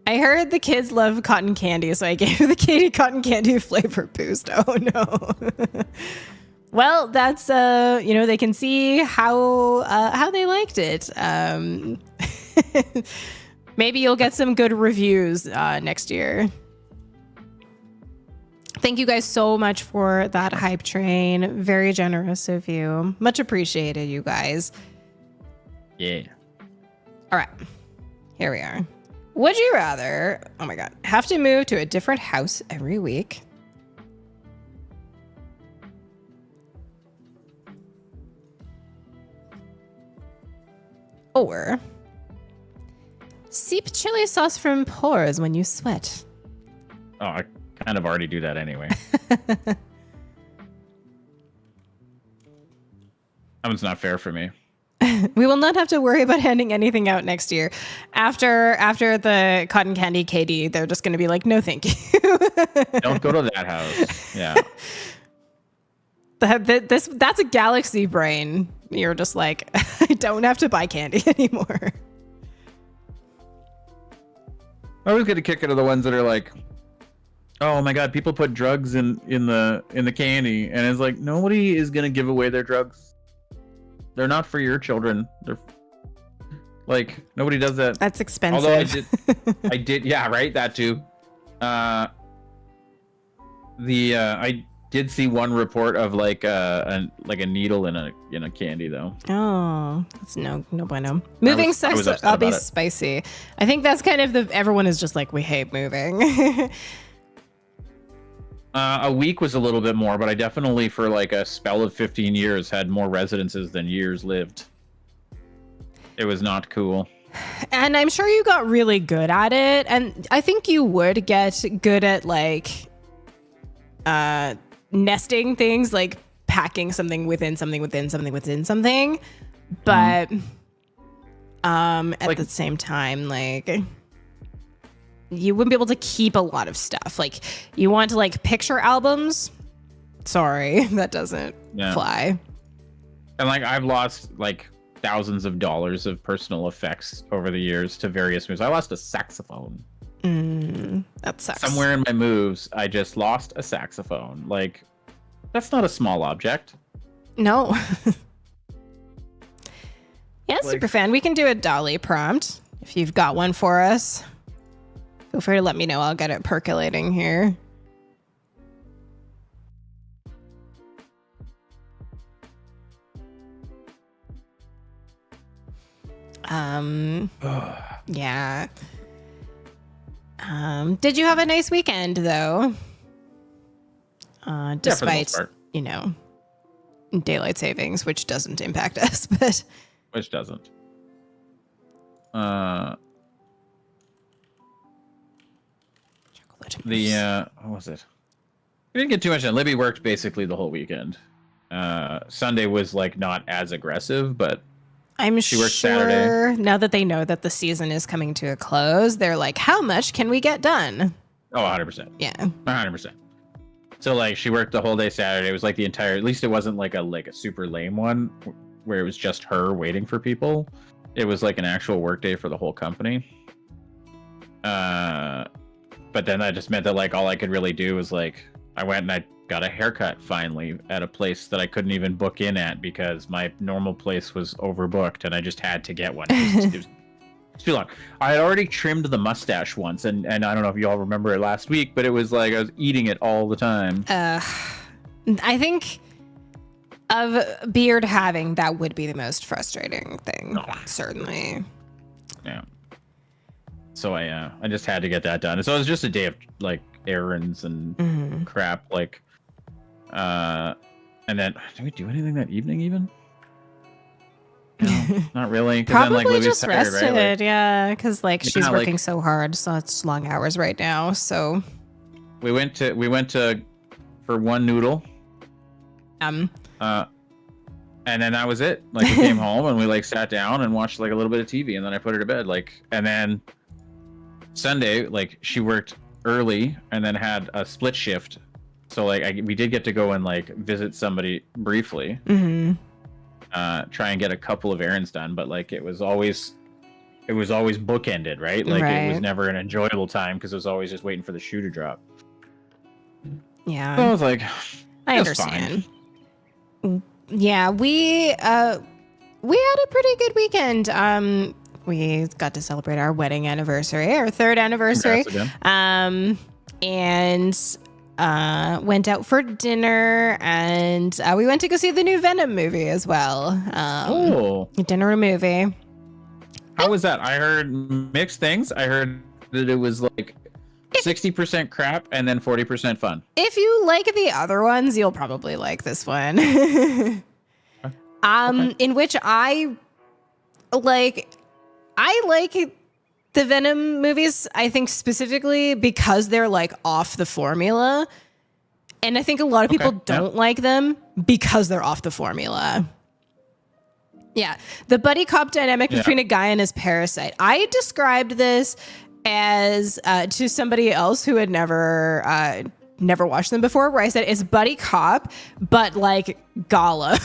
I heard the kids love cotton candy, so I gave the Katie cotton candy flavor boost. Oh no. Well, that's they can see how they liked it. Maybe you'll get some good reviews next year. Thank you guys so much for that hype train. Very generous of you. Much appreciated, you guys. Yeah. All right. Here we are. Would you rather, oh my God, have to move to a different house every week? Or seep chili sauce from pores when you sweat? Oh, I kind of already do that anyway. That one's not fair for me. We will not have to worry about handing anything out next year. After the cotton candy Katie, they're just going to be like, no, thank you. Don't go to that house. Yeah. That's a galaxy brain. You're just like, I don't have to buy candy anymore. I always get a kick out of the ones that are like, oh my God, people put drugs in the candy, and it's like, nobody is gonna give away their drugs. They're not for your children. They're like, nobody does that. That's expensive. Although I did, yeah, right, that too. I did see one report of like a needle in a candy though. Oh, that's no bueno. Moving sex, I'll be spicy. I think that's kind of everyone is just like, we hate moving. A week was a little bit more, but I definitely for like a spell of 15 years had more residences than years lived. It was not cool. And I'm sure you got really good at it. And I think you would get good at like nesting things, like packing something within something within something within something. But at the same time, like, you wouldn't be able to keep a lot of stuff. Like, you want to like picture albums. Sorry, that doesn't fly. And like, I've lost like thousands of dollars of personal effects over the years to various moves. I lost a saxophone. That sucks. Somewhere in my moves, I just lost a saxophone. Like, that's not a small object. No. Yeah, like, Superfan, we can do a Dolly prompt if you've got one for us. Feel free to let me know. I'll get it percolating here. Yeah. Did you have a nice weekend though? Despite, you know, daylight savings, which doesn't impact us, but which doesn't. What was it? We didn't get too much done. Libby worked basically the whole weekend. Sunday was like not as aggressive, but she worked Saturday. Now that they know that the season is coming to a close, they're like, how much can we get done? Oh, 100%. Yeah. 100%. So like she worked the whole day Saturday. It was like the entire, at least it wasn't like a super lame one where it was just her waiting for people. It was like an actual work day for the whole company. But then that just meant that like all I could really do was like, I went and I got a haircut finally at a place that I couldn't even book in at because my normal place was overbooked and I just had to get one. It was too long. I had already trimmed the mustache once and I don't know if you all remember it last week, but it was like I was eating it all the time. I think of beard having, that would be the most frustrating thing. Oh. Certainly. Yeah. So I just had to get that done. So it was just a day of like errands and crap. Like, and then did we do anything that evening even? No, not really. Probably then, like, just tired, rested. right? Like, yeah, because like she's working so hard, so it's long hours right now. So we went to for one noodle. And then that was it. Like we came home and we like sat down and watched like a little bit of TV and then I put her to bed. Like, and then Sunday, like she worked early and then had a split shift. So like we did get to go and like visit somebody briefly, try and get a couple of errands done. But like it was it was always bookended, right? Like Right. it was never an enjoyable time because it was always just waiting for the shoe to drop. Yeah. So I was like, I "That's understand. fine." Yeah, we had a pretty good weekend. We got to celebrate our wedding anniversary, our 3rd anniversary. Congrats again. And went out for dinner, and we went to go see the new Venom movie as well. Dinner movie. How was that? I heard mixed things. I heard that it was like 60% crap and then 40% fun. If you like the other ones, you'll probably like this one. Okay. In which I like the Venom movies, I think specifically because they're like off the formula. And I think a lot of people don't like them because they're off the formula. Yeah. The buddy cop dynamic between a guy and his parasite. I described this as to somebody else who had never watched them before, where I said it's buddy cop, but like Gollum.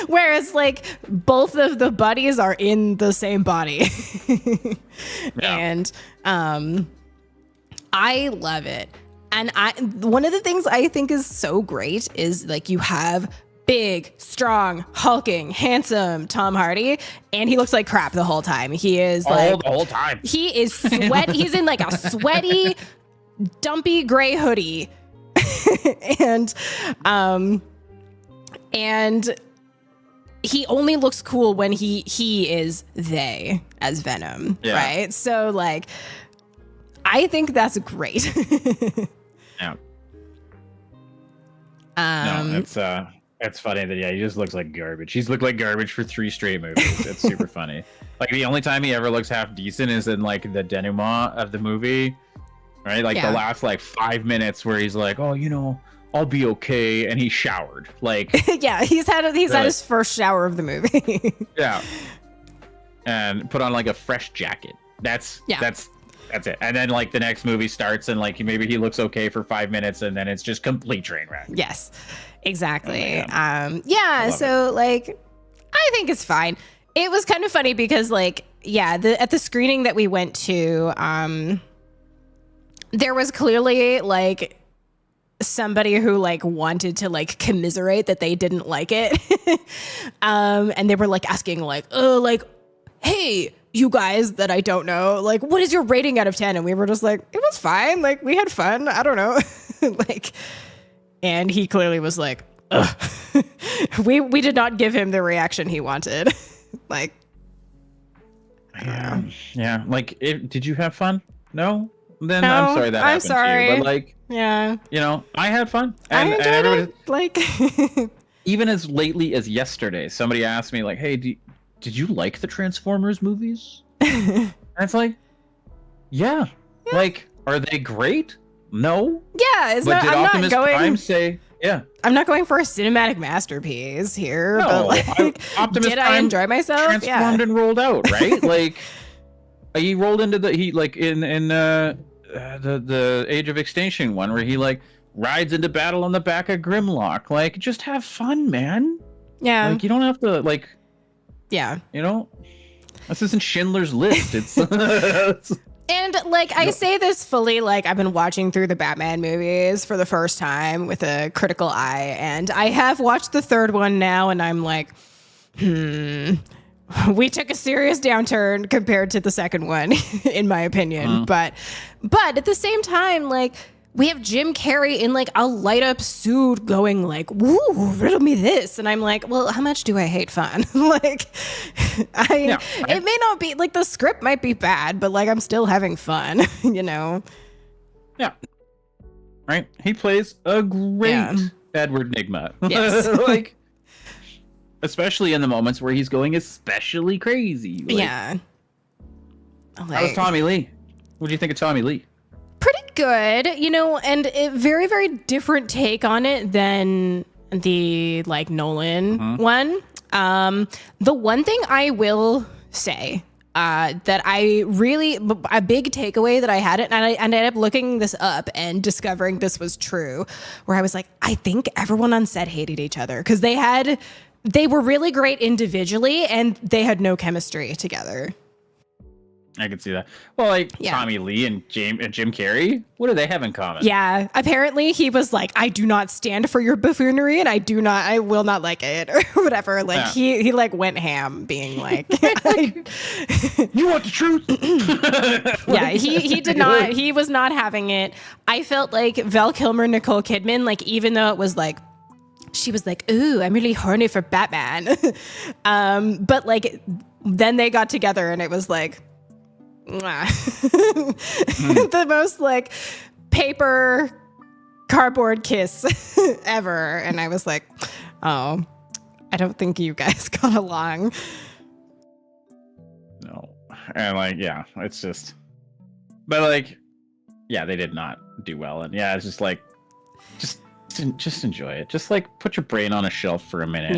Whereas like both of the buddies are in the same body. And I love it. And one of the things I think is so great is like you have big, strong, hulking, handsome Tom Hardy, and he looks like crap the whole time. He is like the whole time. He is sweat. He's in like a sweaty, dumpy gray hoodie, and he only looks cool when he is they as Venom, right? So like, I think that's great. Yeah. No, it's funny that he just looks like garbage. He's looked like garbage for 3 straight movies. It's super funny. Like the only time he ever looks half decent is in like the denouement of the movie, right? Like the last like 5 minutes where he's like, "Oh, I'll be okay," and he showered. Like he's had his first shower of the movie. Yeah, and put on like a fresh jacket. That's it. And then like the next movie starts and like maybe he looks okay for 5 minutes and then it's just complete train wreck. Yes, exactly. Oh so like I think it's fine. It was kind of funny because like at the screening that we went to, there was clearly like somebody who like wanted to like commiserate that they didn't like it. And they were like asking like, "Oh, like, hey, you guys that I don't know, like, what is your rating out of 10?" And we were just like, it was fine. Like, we had fun. I don't know. Like, and he clearly was like, ugh. We did not give him the reaction he wanted. Like, yeah. Like, did you have fun? No? Then I'm sorry that happened to you. But like, I had fun. And everybody, like, even as lately as yesterday, somebody asked me like, "Hey, did you like the Transformers movies?" And it's like, yeah. Like, are they great? No. Yeah, I'm Optimus Prime say, yeah. I'm not going for a cinematic masterpiece here. No, but like, Optimus did Prime I enjoy myself? Transformed and rolled out, right? Like, he rolled into in the Age of Extinction one where he like rides into battle on the back of Grimlock. Like, just have fun, man. Yeah. Like, you don't have to like. Yeah. This isn't Schindler's List. It's and like I say this fully, like I've been watching through the Batman movies for the first time with a critical eye, and I have watched the 3rd one now, and I'm like, we took a serious downturn compared to the 2nd one, in my opinion. But at the same time, like, we have Jim Carrey in like a light up suit going like, "Woo, riddle me this." And I'm like, well, how much do I hate fun? Like, it may not be like the script might be bad, but like I'm still having fun, Yeah. Right. He plays a great Edward Nygma. Yes. Like, especially in the moments where he's going especially crazy. Like, yeah. How was Tommy Lee? What do you think of Tommy Lee? Pretty good, and a very, very different take on it than the like Nolan one. The one thing I will say that I really, a big takeaway that I had it, and I ended up looking this up and discovering this was true, where I was like, I think everyone on set hated each other because they were really great individually and they had no chemistry together. I can see that. Well, like Tommy Lee and Jim Carrey, what do they have in common? Yeah, apparently he was like, I do not stand for your buffoonery, and I will not like it, or whatever. Like he like went ham, being like, you want the truth? Yeah, he did not. He was not having it. I felt like Val Kilmer, Nicole Kidman, like even though it was like, she was like, ooh, I'm really horny for Batman, but like then they got together and it was like. The most like paper cardboard kiss ever, and I was like, oh, I don't think you guys got along. No, and like it's just, but like they did not do well, and it's just like just enjoy it, just like put your brain on a shelf for a minute.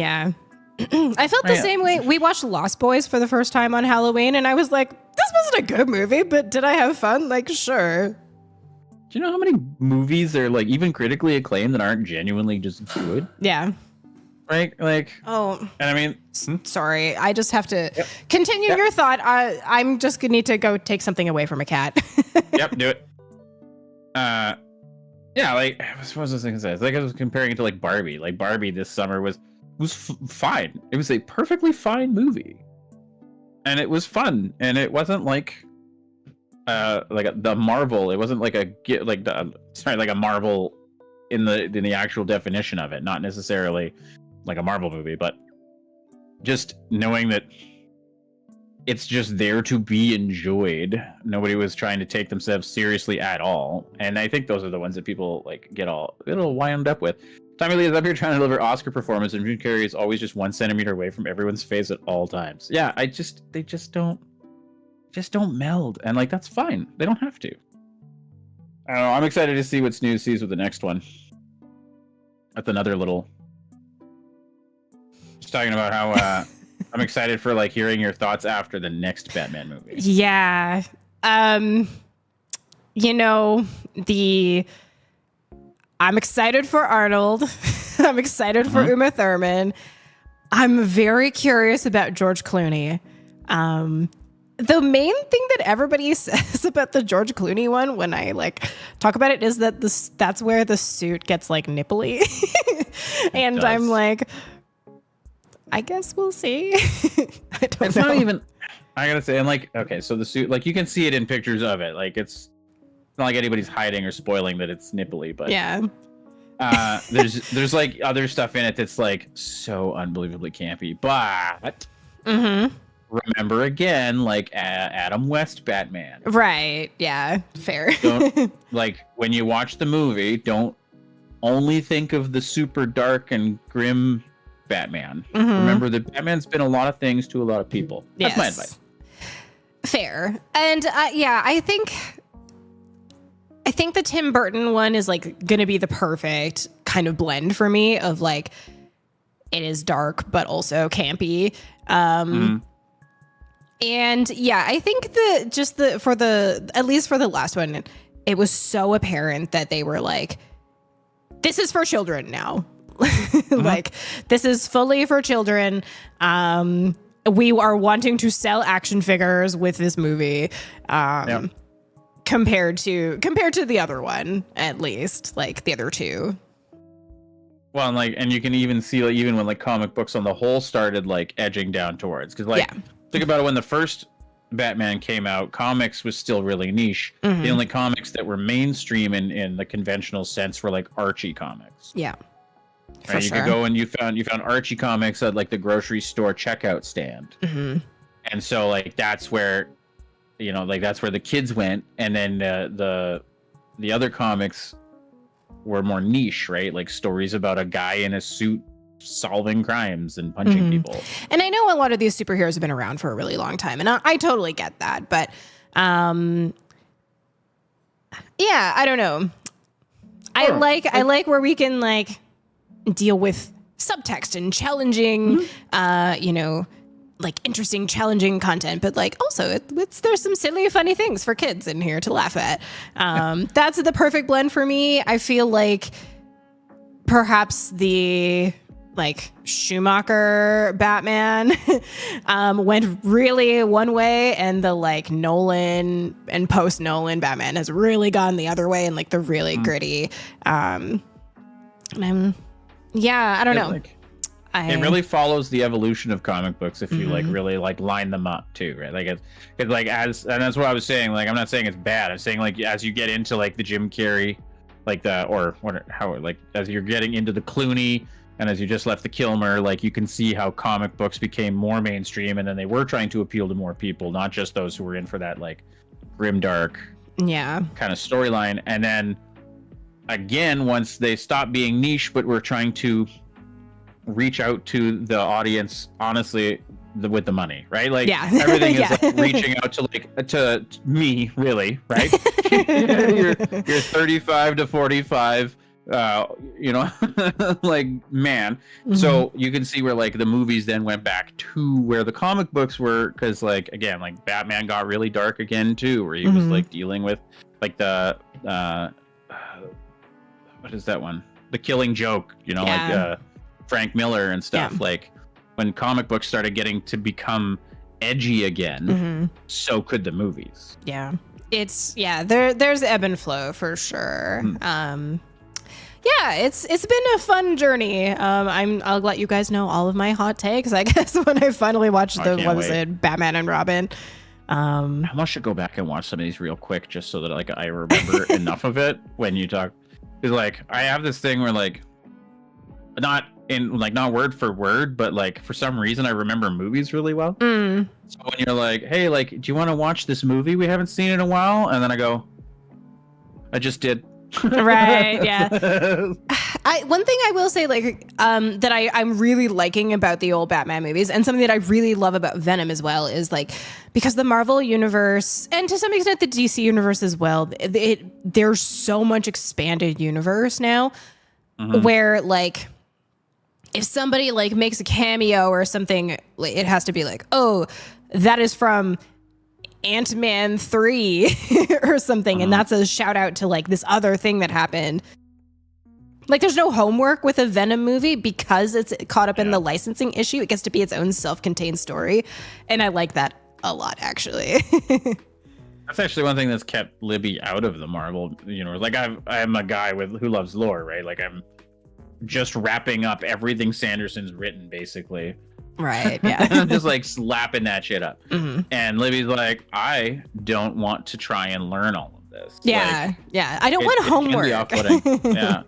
I felt the same way. We watched Lost Boys for the first time on Halloween, and I was like, this wasn't a good movie, but did I have fun? Like, sure. Do you know how many movies are like even critically acclaimed that aren't genuinely just good? Yeah. Right? Like, and I mean, sorry, I just have to continue your thought. I'm just gonna need to go take something away from a cat. Yep, do it. Like, what was I going to say? It's like I was comparing it to like Barbie. Like Barbie this summer was fine. It was a perfectly fine movie, and it was fun, and it wasn't like the Marvel. It wasn't like a Marvel in the actual definition of it, not necessarily like a Marvel movie, but just knowing that it's just there to be enjoyed. Nobody was trying to take themselves seriously at all, and I think those are the ones that people like get all wound up with. Tommy Lee is up here trying to deliver Oscar performance, and Jim Carrey is always just 1 centimeter away from everyone's face at all times. Yeah, they just don't meld, and like that's fine. They don't have to. I don't know. I'm excited to see what Snooze sees with the next one. That's another little. Just talking about how I'm excited for like hearing your thoughts after the next Batman movie. Yeah, I'm excited for Arnold. I'm excited for Uma Thurman. I'm very curious about George Clooney. The main thing that everybody says about the George Clooney one when I like talk about it is that that's where the suit gets like nipply. And I'm like, I guess we'll see. I don't know. Not even, I gotta say, and like, okay, so the suit, like you can see it in pictures of it. Like it's not like anybody's hiding or spoiling that it's nipply, but there's like other stuff in it that's like so unbelievably campy. But remember again, like Adam West Batman, right? Yeah, fair. Don't, like when you watch the movie, don't only think of the super dark and grim Batman. Remember that Batman's been a lot of things to a lot of people. That's my advice. Fair. And I think the Tim Burton one is like going to be the perfect kind of blend for me of like, it is dark, but also campy. And I think at least for the last one, it was so apparent that they were like, this is for children now. Like, this is fully for children. We are wanting to sell action figures with this movie. Compared to the other one, at least, like the other two. Well, and you can even see like even when like comic books on the whole started like edging down towards, because like think about it, when the first Batman came out, comics was still really niche. The only comics that were mainstream in the conventional sense were like Archie comics. Yeah. Right? You could go and you found Archie comics at like the grocery store checkout stand. And so like that's where that's where the kids went, and then the other comics were more niche, right? Like stories about a guy in a suit solving crimes and punching people. And I know a lot of these superheroes have been around for a really long time, and I totally get that, but I don't know. I like where we can like deal with subtext and challenging, like interesting, challenging content, but like also there's some silly, funny things for kids in here to laugh at. That's the perfect blend for me. I feel like perhaps the like Schumacher Batman went really one way, and the like Nolan and post Nolan Batman has really gone the other way, and like the really gritty. And I don't know. It really follows the evolution of comic books if you like really like line them up too, right? Like it's like and that's what I was saying. Like I'm not saying it's bad. I'm saying like as you get into like the Jim Carrey, like as you're getting into the Clooney, and as you just left the Kilmer, like you can see how comic books became more mainstream, and then they were trying to appeal to more people, not just those who were in for that like grimdark kind of storyline. And then again, once they stopped being niche, but were trying to reach out to the audience honestly with the money, right? Like everything is like reaching out to me, really, right? you're 35 to 45, like man. So you can see where like the movies then went back to where the comic books were, because like again, like Batman got really dark again too, where he was like dealing with like the what is that one? The Killing Joke, like Frank Miller and stuff. Like when comic books started getting to become edgy again, so could the movies. There's ebb and flow for sure. It's been a fun journey. I'll let you guys know all of my hot takes, I guess, when I finally watched Batman and Robin. I should go back and watch some of these real quick just so that like I remember enough of it when you talk. Because like I have this thing where like not word for word, but like for some reason I remember movies really well. So when you're like, hey, like, do you want to watch this movie we haven't seen in a while? And then I go, I just did. Right. Yeah. One thing I will say, like, that I'm really liking about the old Batman movies, and something that I really love about Venom as well, is like, because the Marvel universe, and to some extent the DC universe as well, there's so much expanded universe now, where like, if somebody like makes a cameo or something, it has to be like, oh, that is from Ant-Man 3 or something. And that's a shout out to like this other thing that happened. Like there's no homework with a Venom movie because it's caught up in the licensing issue. It gets to be its own self-contained story. And I like that a lot, actually. That's actually one thing that's kept Libby out of the Marvel universe. Like I'm a guy who loves lore, right? Like I'm just wrapping up everything Sanderson's written, basically. Right, yeah. And I'm just like slapping that shit up. And Libby's like, I don't want to try and learn all of this. Yeah, like, yeah. I don't want homework. Yeah.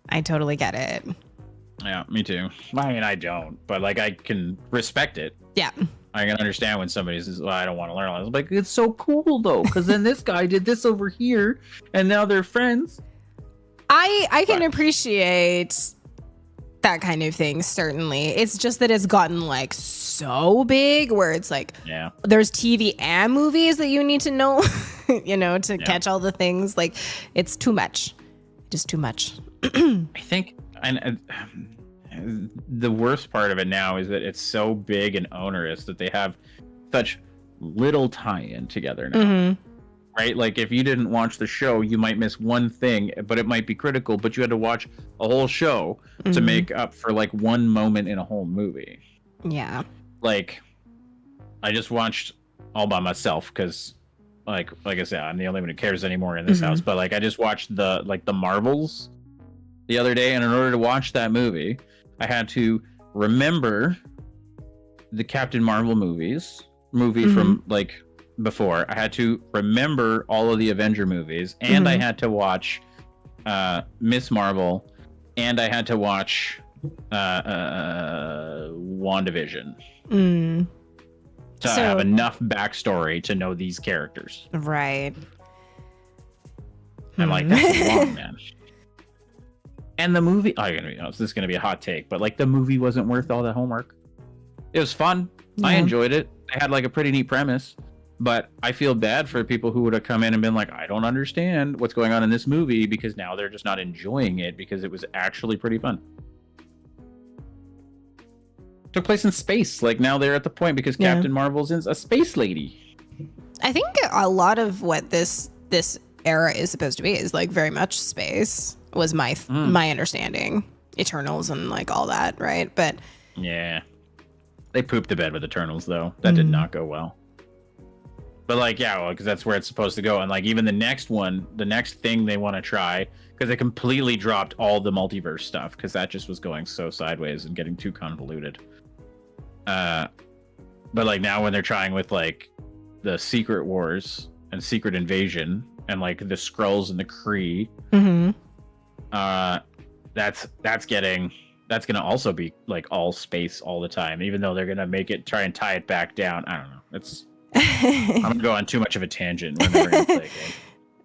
I totally get it. Yeah, me too. I mean, I don't, but like I can respect it. Yeah. I can understand when somebody says, well, I don't want to learn all this. I'm like, it's so cool though, because then this guy did this over here and now they're friends. I can appreciate that kind of thing, certainly. It's just that it's gotten like so big where it's like, there's TV and movies that you need to know, to catch all the things. Like it's too much, just too much. I think, and the worst part of it now is that it's so big and onerous that they have such little tie-in together now. Right? Like if you didn't watch the show, you might miss one thing, but it might be critical, but you had to watch a whole show to make up for like one moment in a whole movie. Yeah. Like I just watched all by myself because like I said, I'm the only one who cares anymore in this house, but like I just watched the Marvels the other day, and in order to watch that movie, I had to remember the Captain Marvel movie from like before. I had to remember all of the Avenger movies, and I had to watch Miss Marvel, and I had to watch WandaVision to have enough backstory to know these characters. Right. I'm like, that's long, man. And the movie, this is going to be a hot take, but like the movie wasn't worth all that homework. It was fun. I enjoyed it. It had like a pretty neat premise. But I feel bad for people who would have come in and been like, I don't understand what's going on in this movie, because now they're just not enjoying it because it was actually pretty fun. Took place in space. Like now they're at the point because Captain Marvel's a space lady. I think a lot of what this era is supposed to be is like very much space was my understanding. Eternals and like all that, right? But yeah, they pooped the bed with Eternals though. That did not go well. But like, yeah, well, because that's where it's supposed to go. And like, even the next one, the next thing they want to try, because they completely dropped all the multiverse stuff, because that just was going so sideways and getting too convoluted. But like now when they're trying with like the Secret Wars and Secret Invasion and like the Skrulls and the Kree, that's gonna also be like all space all the time, even though they're gonna make it try and tie it back down. I don't know. It's I'm gonna go on too much of a tangent when we're gonna play a game.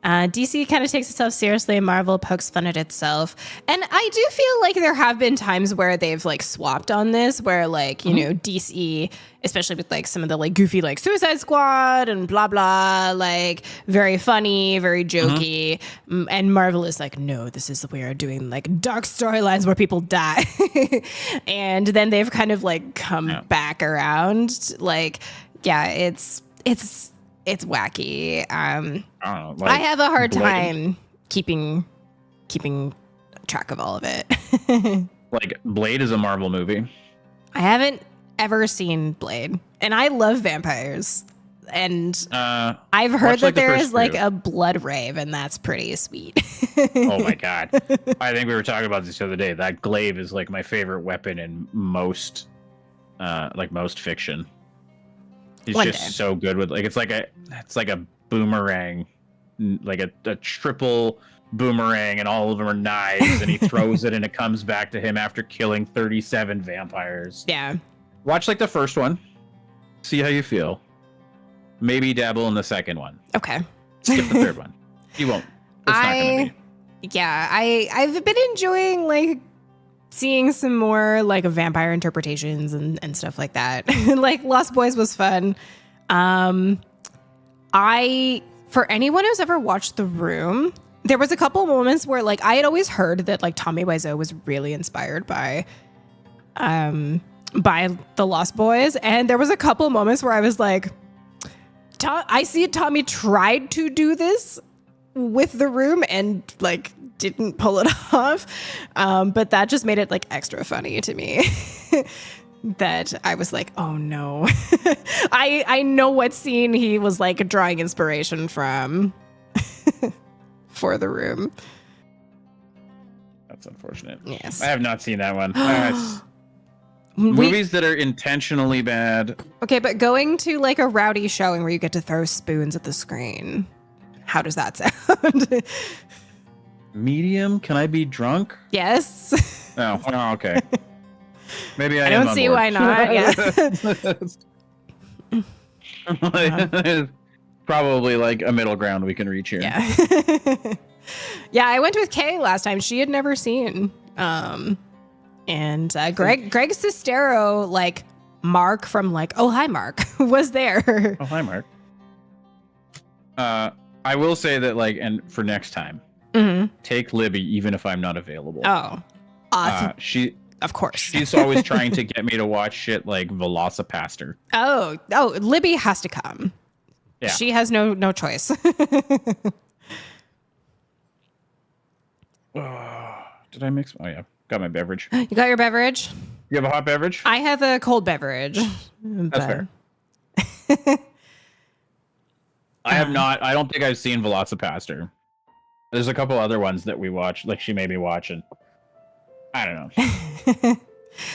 DC kind of takes itself seriously and Marvel pokes fun at itself. And I do feel like there have been times where they've like swapped on this, where like, you know, DC, especially with like some of the like goofy like Suicide Squad and blah, blah, like very funny, very jokey. And Marvel is like, no, this is the way we're doing like dark storylines where people die. And then they've kind of like come back around. Like, yeah, it's wacky. Like I have a hard time keeping track of all of it. Like Blade is a Marvel movie. I haven't ever seen Blade, and I love vampires. And I've heard that there is like a blood rave, and that's pretty sweet. Oh my god! I think we were talking about this the other day. That glaive is like my favorite weapon in most fiction. He's just so good with like it's like a boomerang, like a triple boomerang, and all of them are knives, and he throws it and it comes back to him after killing 37 vampires. Yeah. Watch like the first one, see how you feel. Maybe dabble in the second one. Okay. Skip the third one. You won't. It's not gonna be. Yeah, I've been enjoying like seeing some more like vampire interpretations and stuff like that. Like Lost Boys was fun. For anyone who's ever watched The Room, there was a couple moments where like I had always heard that like Tommy Wiseau was really inspired by The Lost Boys, and there was a couple moments where I was like, I see Tommy tried to do this with The Room and like didn't pull it off, but that just made it like extra funny to me. That I was like, oh no. I know what scene he was like drawing inspiration from for The Room. That's unfortunate. Yes, I have not seen that one. Movies that are intentionally bad. Okay, but going to like a rowdy showing where you get to throw spoons at the screen, how does that sound? Medium? Can I be drunk? Yes. Oh, okay. Maybe I don't see why not. Yeah. Probably like a middle ground we can reach here. Yeah. Yeah, I went with Kay last time. She had never seen. And Greg Sestero, like Mark from like, oh hi Mark, was there. Oh hi Mark. I will say that like, and for next time, take Libby even if I'm not available. Oh, awesome. Of course. She's always trying to get me to watch shit like Velocipaster. Oh, Libby has to come. Yeah. She has no choice. Did I mix? Oh yeah, got my beverage. You got your beverage? You have a hot beverage? I have a cold beverage. That's fair. I have not. I don't think I've seen Velocipaster. There's a couple other ones that we watch, like she made me watch, and I don't know.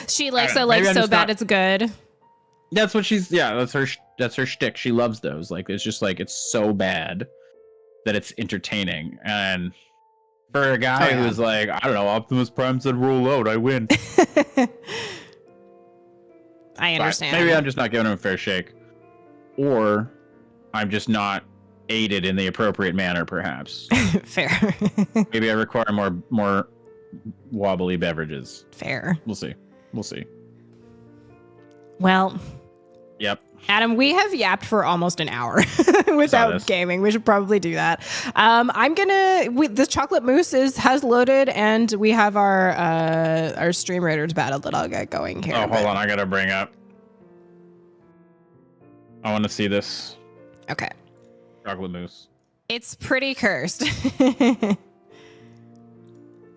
She likes it like so bad it's good. That's what she's. Yeah, that's her shtick. She loves those. Like it's just like it's so bad that it's entertaining. And for a guy who's like, I don't know, Optimus Prime said roll out, I win. I understand. But maybe I'm just not giving him a fair shake, or I'm just not aided in the appropriate manner, perhaps. Fair. Maybe I require more wobbly beverages. Fair. We'll see. Well. Yep. Adam, we have yapped for almost an hour without gaming. We should probably do that. The chocolate mousse has loaded, and we have our Stream Raiders battle that I'll get going here. Oh, hold on. I got to bring up. I want to see this. Okay. Chocolate mousse. It's pretty cursed.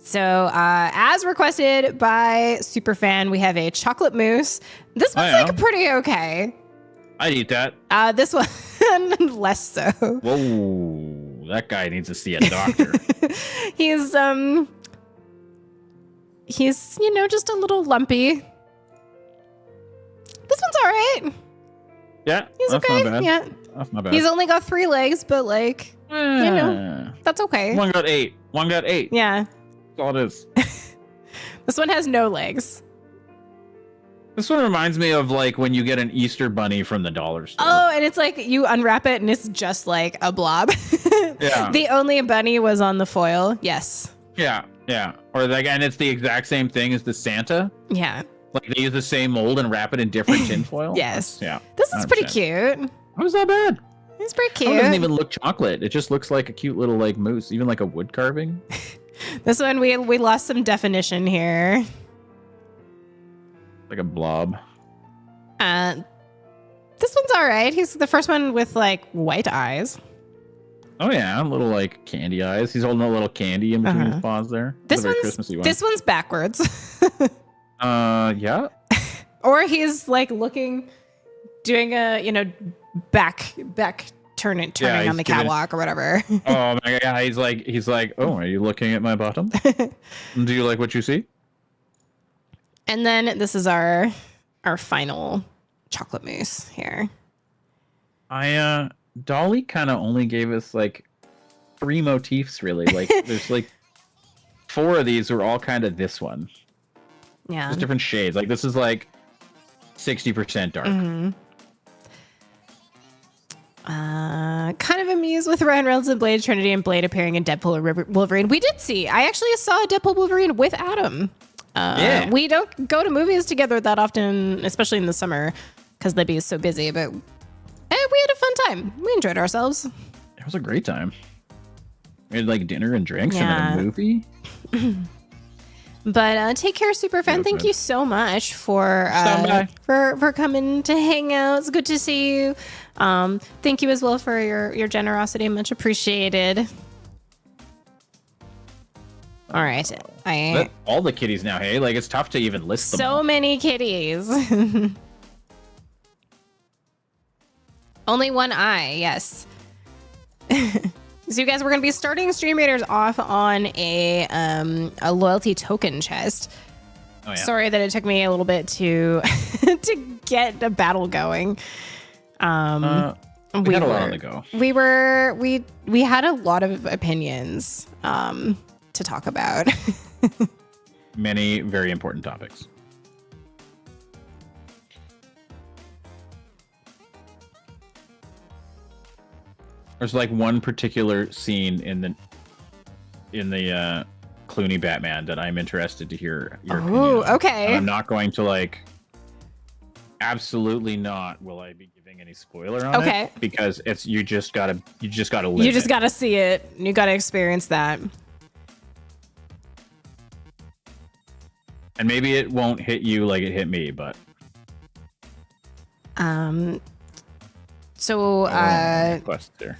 So, as requested by Superfan, we have a chocolate mousse. This one's like pretty okay. I'd eat that. This one less so. Whoa, that guy needs to see a doctor. He's just a little lumpy. This one's all right. Yeah, he's that's okay. Not bad. Yeah, that's not bad. He's only got 3 legs, but like, that's okay. One got 8. One got 8. Yeah. That's all it is. This one has no legs. This one reminds me of like when you get an Easter bunny from the dollar store. Oh, and it's like you unwrap it and it's just like a blob. Yeah. The only bunny was on the foil. Yes. Yeah. Yeah. Or like, and it's the exact same thing as the Santa. Yeah. Like they use the same mold and wrap it in different tinfoil. Yes. Yeah. This is 100%. Pretty cute. How is that bad? It's pretty cute. It doesn't even look chocolate. It just looks like a cute little like mousse, even like a wood carving. This one we lost some definition here. Like a blob. This one's all right. He's the first one with like white eyes. Oh yeah, little like candy eyes. He's holding a little candy in between his paws there. This one's backwards. Yeah. Or he's like doing a back turning on the catwalk or whatever. Oh my god, he's like, oh, are you looking at my bottom? Do you like what you see? And then this is our final chocolate mousse here. Dolly kind of only gave us like 3 motifs really. Like there's like 4 of these were all kind of this one. Yeah. Just different shades. Like this is like 60% dark. Mm-hmm. Kind of amused with Ryan Reynolds and Blade Trinity and Blade appearing in Deadpool or Wolverine. I actually saw Deadpool Wolverine with Adam. Yeah. We don't go to movies together that often, especially in the summer, because they'd be so busy. But we had a fun time. We enjoyed ourselves. It was a great time. We had like dinner and drinks and then a movie. But take care, Superfan. Thank you so much for coming to hang out. It's good to see you. Thank you as well for your generosity. Much appreciated. All right. All the kitties now, hey? Like, it's tough to even list them. So many kitties. Only one eye, yes. So you guys, we're going to be starting Stream Raiders off on a loyalty token chest. Oh, yeah. Sorry that it took me a little bit to get a battle going. We had a lot on the go. We had a lot of opinions to talk about. Many very important topics. There's like one particular scene in the Clooney Batman that I'm interested to hear your opinion on. Okay. And I'm not going to like. Absolutely not. Will I be giving any spoiler on it? Because you just gotta live it. You just gotta see it. You gotta experience that. And maybe it won't hit you like it hit me, but. So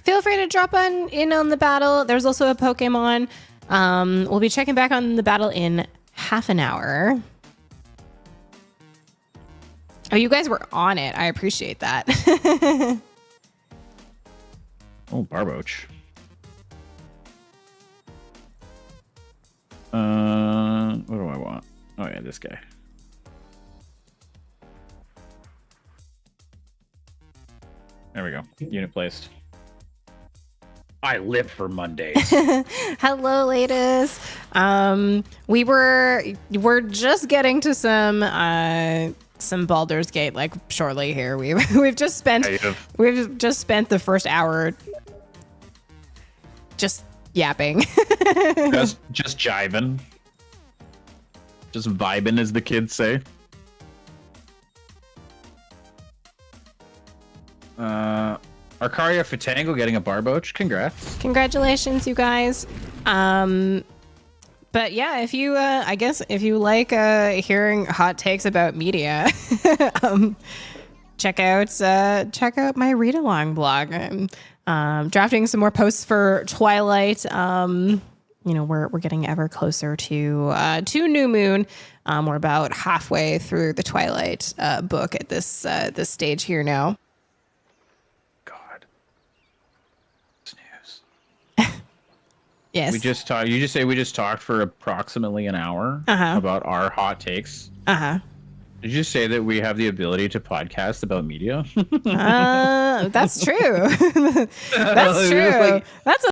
feel free to drop in on the battle. There's also a Pokemon. We'll be checking back on the battle in half an hour. Oh, you guys were on it. I appreciate that. Oh, Barboach. What do I want? Oh yeah, this guy. There we go. Unit placed. I live for Mondays. Hello, ladies. We're just getting to some Baldur's Gate like shortly here. We've just spent the first hour just yapping. just jiving. Just vibing, as the kids say. Arcaria Fatango getting a Barboach. Congrats. Congratulations, you guys. But yeah, if you I guess if you like hearing hot takes about media, check out my read along blog. I'm drafting some more posts for Twilight we're getting ever closer to new moon. We're about halfway through the Twilight book at this stage here now. God. Snooze. Yes. We just talked. You just say we just talked for approximately an hour about our hot takes. Did you say that we have the ability to podcast about media? That's true. That's true. That's a